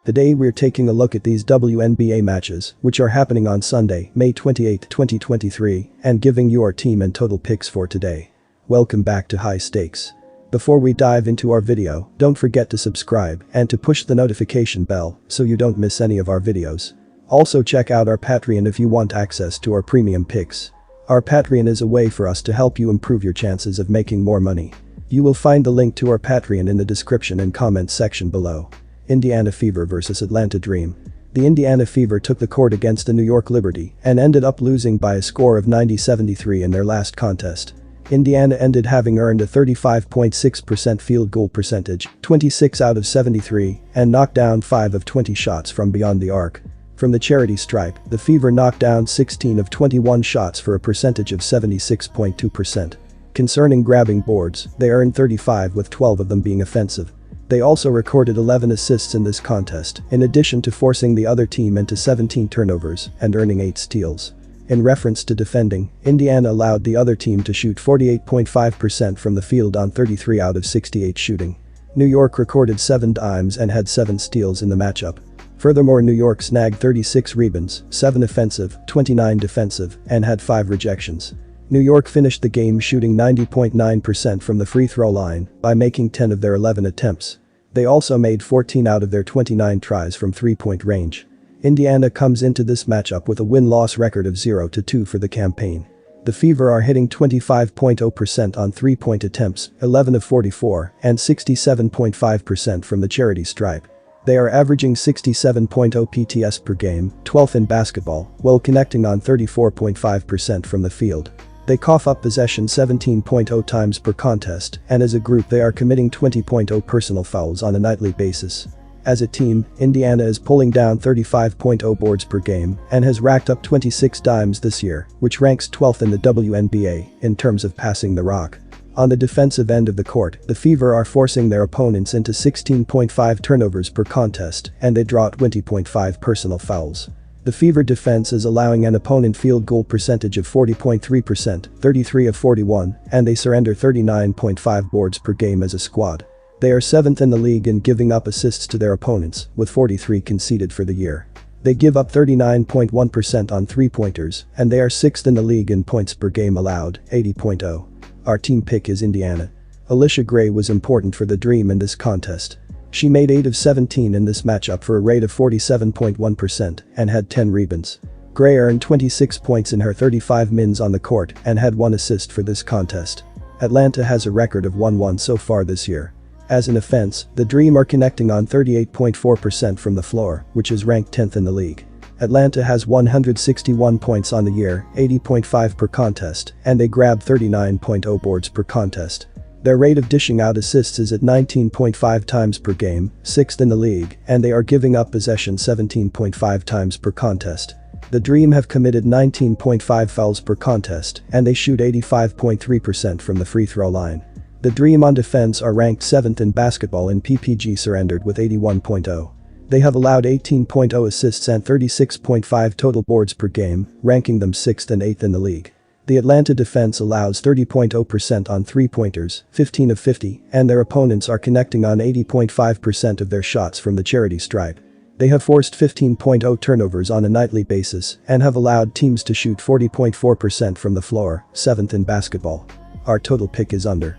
Today we're taking a look at these WNBA matches, which are happening on Sunday, May 28, 2023, and giving you our team and total picks for today. Welcome back to High Stakes. Before we dive into our video, don't forget to subscribe and to push the notification bell so you don't miss any of our videos. Also check out our Patreon if you want access to our premium picks. Our Patreon is a way for us to help you improve your chances of making more money. You will find the link to our Patreon in the description and comments section below. Indiana Fever vs Atlanta Dream. The Indiana Fever took the court against the New York Liberty and ended up losing by a score of 90-73 in their last contest. Indiana ended having earned a 35.6% field goal percentage, 26 out of 73, and knocked down 5 of 20 shots from beyond the arc. From the charity stripe, the Fever knocked down 16 of 21 shots for a percentage of 76.2%. Concerning grabbing boards, they earned 35 with 12 of them being offensive. They also recorded 11 assists in this contest, in addition to forcing the other team into 17 turnovers and earning 8 steals. In reference to defending, Indiana allowed the other team to shoot 48.5% from the field on 33 out of 68 shooting. New York recorded 7 dimes and had 7 steals in the matchup. Furthermore, New York snagged 36 rebounds, 7 offensive, 29 defensive, and had 5 rejections. New York finished the game shooting 90.9% from the free throw line by making 10 of their 11 attempts. They also made 14 out of their 29 tries from three-point range. Indiana comes into this matchup with a win-loss record of 0-2 for the campaign. The Fever are hitting 25.0% on three-point attempts, 11 of 44, and 67.5% from the charity stripe. They are averaging 67.0 PTS per game, 12th in basketball, while connecting on 34.5% from the field. They cough up possession 17.0 times per contest, and as a group they are committing 20.0 personal fouls on a nightly basis. As a team, Indiana is pulling down 35.0 boards per game and has racked up 26 dimes this year, which ranks 12th in the WNBA in terms of passing the rock. On the defensive end of the court, the Fever are forcing their opponents into 16.5 turnovers per contest, and they draw 20.5 personal fouls. The Fever defense is allowing an opponent field goal percentage of 40.3%, 33 of 41, and they surrender 39.5 boards per game as a squad. They are 7th in the league in giving up assists to their opponents, with 43 conceded for the year. They give up 39.1% on three-pointers, and they are 6th in the league in points per game allowed, 80.0. Our team pick is Indiana. Alicia Gray was important for the Dream in this contest. She made 8 of 17 in this matchup for a rate of 47.1% and had 10 rebounds. Gray earned 26 points in her 35 mins on the court and had 1 assist for this contest. Atlanta has a record of 1-1 so far this year. As an offense, the Dream are connecting on 38.4% from the floor, which is ranked 10th in the league. Atlanta has 161 points on the year, 80.5 per contest, and they grab 39.0 boards per contest. Their rate of dishing out assists is at 19.5 times per game, 6th in the league, and they are giving up possession 17.5 times per contest. The Dream have committed 19.5 fouls per contest, and they shoot 85.3% from the free throw line. The Dream on defense are ranked 7th in basketball in PPG surrendered with 81.0. They have allowed 18.0 assists and 36.5 total boards per game, ranking them 6th and 8th in the league. The Atlanta defense allows 30.0% on three-pointers, 15 of 50, and their opponents are connecting on 80.5% of their shots from the charity stripe. They have forced 15.0 turnovers on a nightly basis and have allowed teams to shoot 40.4% from the floor, 7th in basketball. Our total pick is under.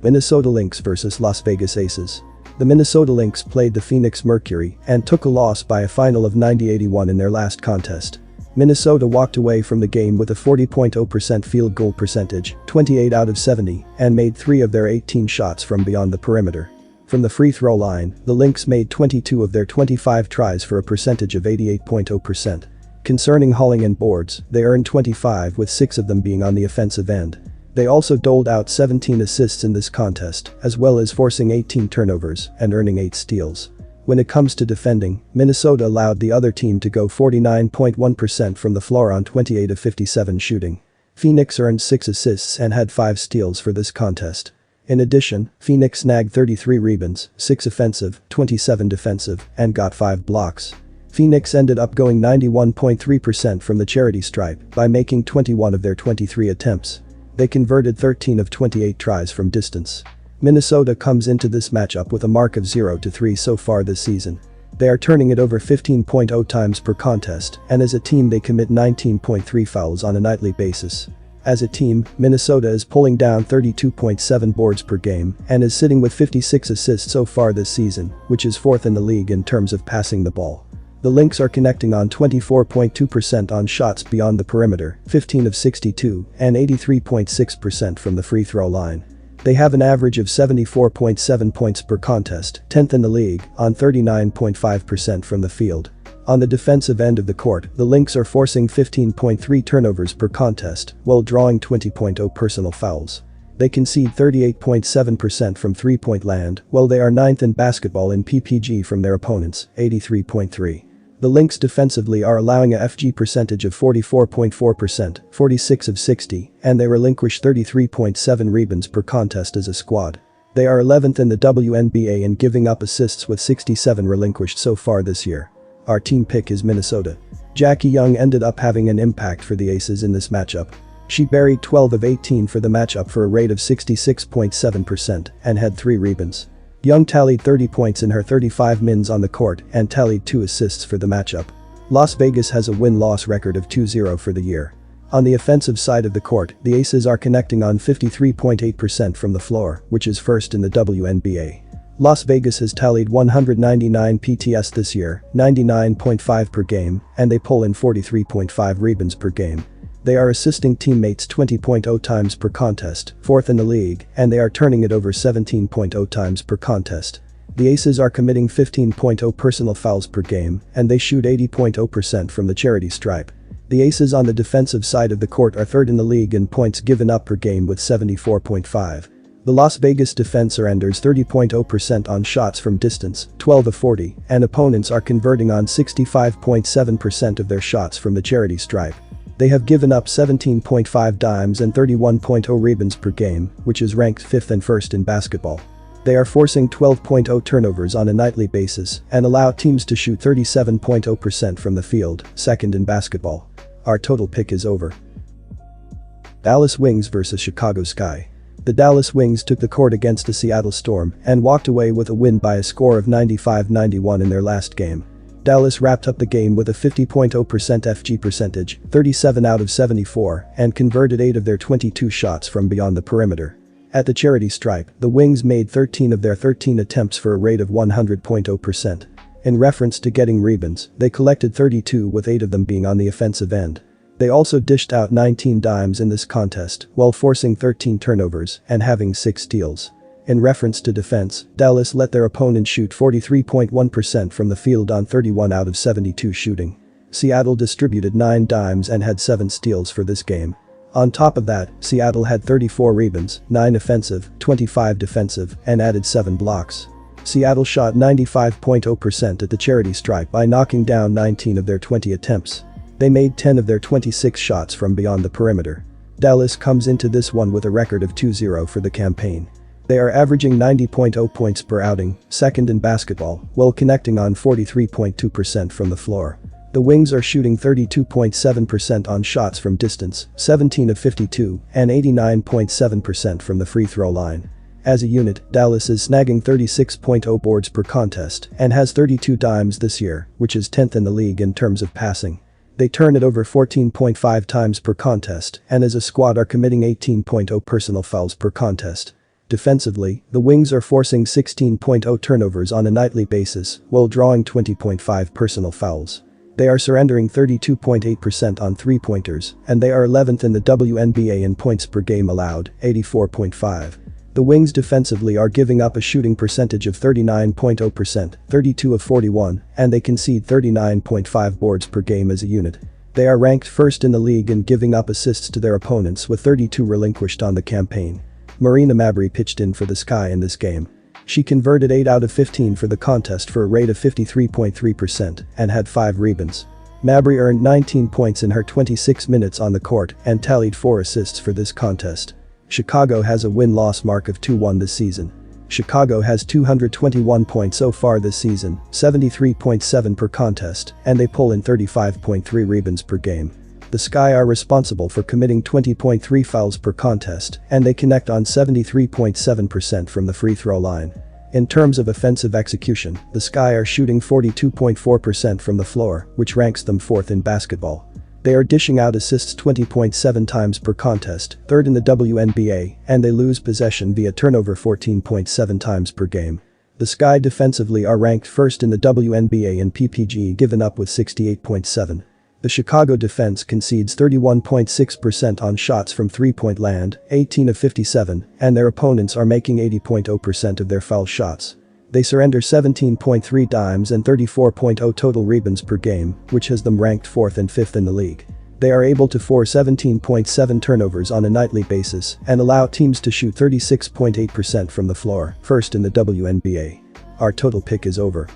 Minnesota Lynx vs Las Vegas Aces. The Minnesota Lynx played the Phoenix Mercury and took a loss by a final of 90-81 in their last contest. Minnesota walked away from the game with a 40.0% field goal percentage, 28 out of 70, and made 3 of their 18 shots from beyond the perimeter. From the free throw line, the Lynx made 22 of their 25 tries for a percentage of 88.0%. Concerning hauling and boards, they earned 25 with 6 of them being on the offensive end. They also doled out 17 assists in this contest, as well as forcing 18 turnovers and earning 8 steals. When it comes to defending, Minnesota allowed the other team to go 49.1% from the floor on 28 of 57 shooting. Phoenix earned 6 assists and had 5 steals for this contest. In addition, Phoenix snagged 33 rebounds, 6 offensive, 27 defensive, and got 5 blocks. Phoenix ended up going 91.3% from the charity stripe by making 21 of their 23 attempts. They converted 13 of 28 tries from distance. Minnesota comes into this matchup with a mark of 0-3 so far this season. They are turning it over 15.0 times per contest, and as a team they commit 19.3 fouls on a nightly basis. As a team, Minnesota is pulling down 32.7 boards per game and is sitting with 56 assists so far this season, which is fourth in the league in terms of passing the ball. The Lynx are connecting on 24.2% on shots beyond the perimeter, 15 of 62, and 83.6% from the free throw line. They have an average of 74.7 points per contest, 10th in the league, on 39.5% from the field. On the defensive end of the court, the Lynx are forcing 15.3 turnovers per contest while drawing 20.0 personal fouls. They concede 38.7% from three-point land, while they are ninth in basketball in PPG from their opponents, 83.3. The Lynx defensively are allowing a FG percentage of 44.4%, 46 of 60, and they relinquish 33.7 rebounds per contest as a squad. They are 11th in the WNBA in giving up assists with 67 relinquished so far this year. Our team pick is Minnesota. Jackie Young ended up having an impact for the Aces in this matchup. She buried 12 of 18 for the matchup for a rate of 66.7% and had 3 rebounds. Young tallied 30 points in her 35 mins on the court and tallied 2 assists for the matchup. Las Vegas has a win-loss record of 2-0 for the year. On the offensive side of the court, the Aces are connecting on 53.8% from the floor, which is first in the WNBA. Las Vegas has tallied 199 PTS this year, 99.5 per game, and they pull in 43.5 rebounds per game. They are assisting teammates 20.0 times per contest, fourth in the league, and they are turning it over 17.0 times per contest. The Aces are committing 15.0 personal fouls per game, and they shoot 80.0% from the charity stripe. The Aces on the defensive side of the court are third in the league in points given up per game with 74.5. The Las Vegas defense surrenders 30.0% on shots from distance, 12 of 40, and opponents are converting on 65.7% of their shots from the charity stripe. They have given up 17.5 dimes and 31.0 rebounds per game, which is ranked 5th and 1st in basketball. They are forcing 12.0 turnovers on a nightly basis and allow teams to shoot 37.0% from the field, 2nd in basketball. Our total pick is over. Dallas Wings vs Chicago Sky. The Dallas Wings took the court against the Seattle Storm and walked away with a win by a score of 95-91 in their last game. Dallas wrapped up the game with a 50.0% FG percentage, 37 out of 74, and converted 8 of their 22 shots from beyond the perimeter. At the charity stripe, the Wings made 13 of their 13 attempts for a rate of 100.0%. In reference to getting rebounds, they collected 32 with 8 of them being on the offensive end. They also dished out 19 dimes in this contest while forcing 13 turnovers and having 6 steals. In reference to defense, Dallas let their opponent shoot 43.1% from the field on 31 out of 72 shooting. Seattle distributed 9 dimes and had 7 steals for this game. On top of that, Seattle had 34 rebounds, 9 offensive, 25 defensive, and added 7 blocks. Seattle shot 95.0% at the charity stripe by knocking down 19 of their 20 attempts. They made 10 of their 26 shots from beyond the perimeter. Dallas comes into this one with a record of 2-0 for the campaign. They are averaging 90.0 points per outing, 2nd in basketball, while connecting on 43.2% from the floor. The Wings are shooting 32.7% on shots from distance, 17 of 52, and 89.7% from the free throw line. As a unit, Dallas is snagging 36.0 boards per contest and has 32 dimes this year, which is 10th in the league in terms of passing. They turn it over 14.5 times per contest and as a squad are committing 18.0 personal fouls per contest. Defensively, the Wings are forcing 16.0 turnovers on a nightly basis while drawing 20.5 personal fouls. They are surrendering 32.8% on three-pointers, and they are 11th in the WNBA in points per game allowed, 84.5. The Wings defensively are giving up a shooting percentage of 39.0%, 32 of 41, and they concede 39.5 boards per game as a unit. They are ranked first in the league in giving up assists to their opponents with 32 relinquished on the campaign. Marina Mabrey pitched in for the Sky in this game. She converted 8 out of 15 for the contest for a rate of 53.3% and had 5 rebounds. Mabrey earned 19 points in her 26 minutes on the court and tallied 4 assists for this contest. Chicago has a win-loss mark of 2-1 this season. Chicago has 221 points so far this season, 73.7 per contest, and they pull in 35.3 rebounds per game. The Sky are responsible for committing 20.3 fouls per contest, and they connect on 73.7% from the free throw line. In terms of offensive execution, the Sky are shooting 42.4% from the floor, which ranks them 4th in basketball. They are dishing out assists 20.7 times per contest, 3rd in the WNBA, and they lose possession via turnover 14.7 times per game. The Sky defensively are ranked 1st in the WNBA in PPG given up with 68.7. The Chicago defense concedes 31.6% on shots from three-point land, 18 of 57, and their opponents are making 80.0% of their foul shots. They surrender 17.3 dimes and 34.0 total rebounds per game, which has them ranked 4th and 5th in the league. They are able to force 17.7 turnovers on a nightly basis and allow teams to shoot 36.8% from the floor, 1st in the WNBA. Our total pick is over.